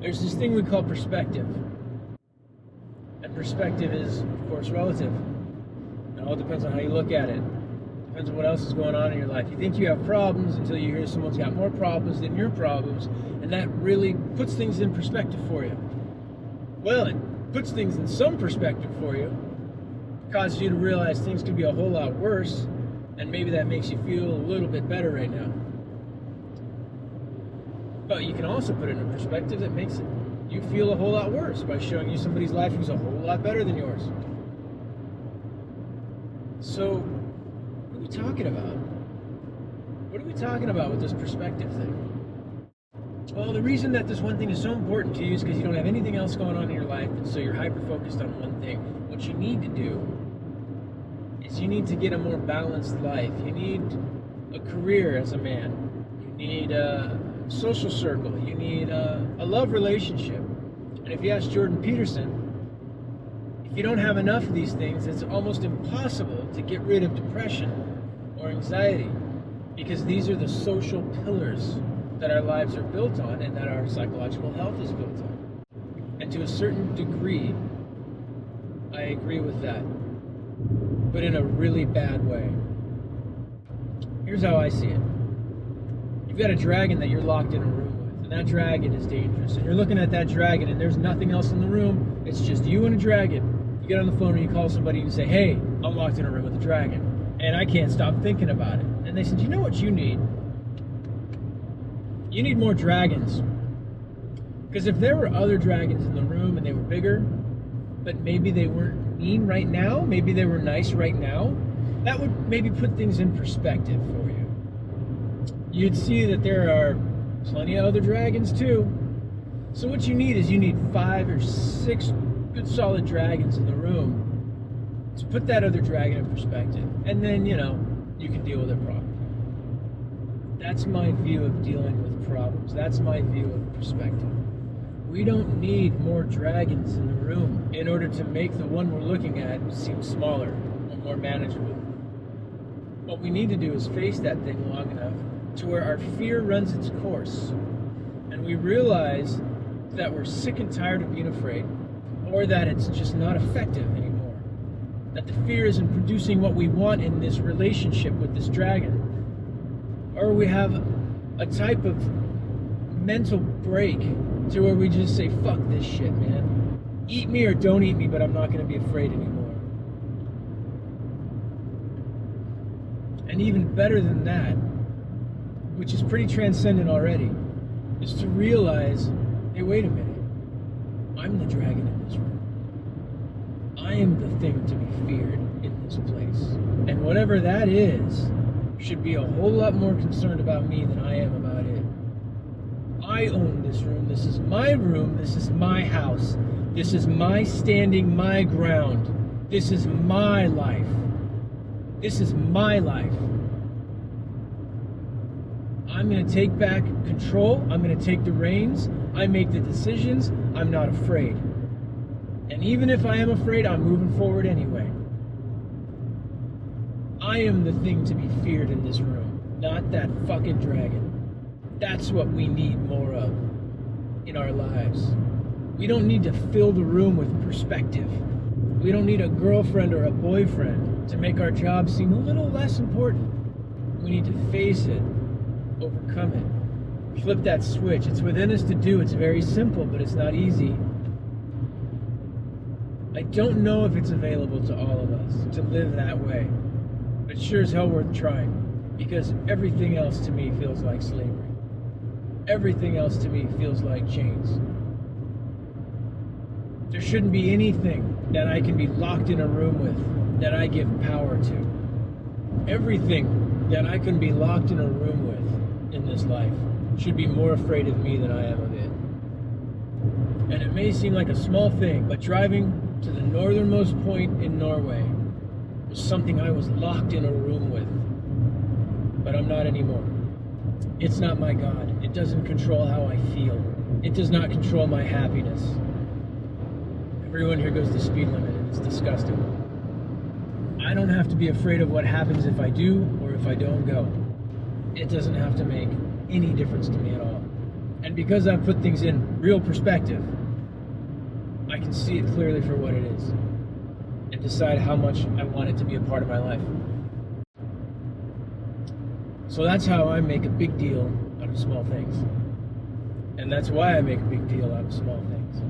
There's this thing we call perspective. And perspective is, of course, relative. It all depends on how you look at it. Depends on what else is going on in your life. You think you have problems until you hear someone's got more problems than your problems, and that really puts things in perspective for you. Well, it puts things in some perspective for you, causes you to realize things could be a whole lot worse, and maybe that makes you feel a little bit better right now. But you can also put it in a perspective that makes you feel a whole lot worse by showing you somebody's life who's a whole lot better than yours. So, what are we talking about? What are we talking about with this perspective thing? Well, the reason that this one thing is so important to you is because you don't have anything else going on in your life, and so you're hyper-focused on one thing. What you need to do is you need to get a more balanced life. You need a career as a man. You need a social circle. You need a love relationship. And if you ask Jordan Peterson, if you don't have enough of these things, it's almost impossible to get rid of depression or anxiety, because these are the social pillars that our lives are built on and that our psychological health is built on. And to a certain degree, I agree with that, but in a really bad way. Here's how I see it. You've got a dragon that you're locked in a room with, and that dragon is dangerous. And you're looking at that dragon, and there's nothing else in the room. It's just you and a dragon. You get on the phone and you call somebody and you say, hey, I'm locked in a room with a dragon, and I can't stop thinking about it. And they said, you know what you need? You need more dragons. Because if there were other dragons in the room and they were bigger, but maybe they weren't mean right now, maybe they were nice right now, that would maybe put things in perspective for you. You'd see that there are plenty of other dragons too. So what you need is you need 5 or 6 good solid dragons in the room to put that other dragon in perspective. And then, you can deal with their problem. That's my view of dealing with problems. That's my view of perspective. We don't need more dragons in the room in order to make the one we're looking at seem smaller or more manageable. What we need to do is face that thing long enough to where our fear runs its course, and we realize that we're sick and tired of being afraid, or that it's just not effective anymore. That the fear isn't producing what we want in this relationship with this dragon. Or we have a type of mental break to where we just say, fuck this shit, man. Eat me or don't eat me, but I'm not going to be afraid anymore. And even better than that, which is pretty transcendent already, is to realize, hey, wait a minute. I'm the dragon in this room. I am the thing to be feared in this place. And whatever that is, should be a whole lot more concerned about me than I am about it. I own this room. This is my room. This is my house. This is my standing, my ground. This is my life. This is my life. I'm going to take back control. I'm going to take the reins. I make the decisions. I'm not afraid. And even if I am afraid, I'm moving forward anyway. I am the thing to be feared in this room, not that fucking dragon. That's what we need more of in our lives. We don't need to fill the room with perspective. We don't need a girlfriend or a boyfriend to make our job seem a little less important. We need to face it, overcome it, flip that switch. It's within us to do. It's very simple, but it's not easy. I don't know if it's available to all of us to live that way. But it's sure as hell worth trying, because everything else to me feels like slavery. Everything else to me feels like chains. There shouldn't be anything that I can be locked in a room with that I give power to. Everything that I can be locked in a room with in this life should be more afraid of me than I am of it. And it may seem like a small thing, but driving to the northernmost point in Norway was something I was locked in a room with. But I'm not anymore. It's not my God. It doesn't control how I feel. It does not control my happiness. Everyone here goes the speed limit, and it's disgusting. I don't have to be afraid of what happens if I do or if I don't go. It doesn't have to make any difference to me at all. And because I've put things in real perspective, I can see it clearly for what it is and decide how much I want it to be a part of my life. So that's how I make a big deal out of small things. And that's why I make a big deal out of small things.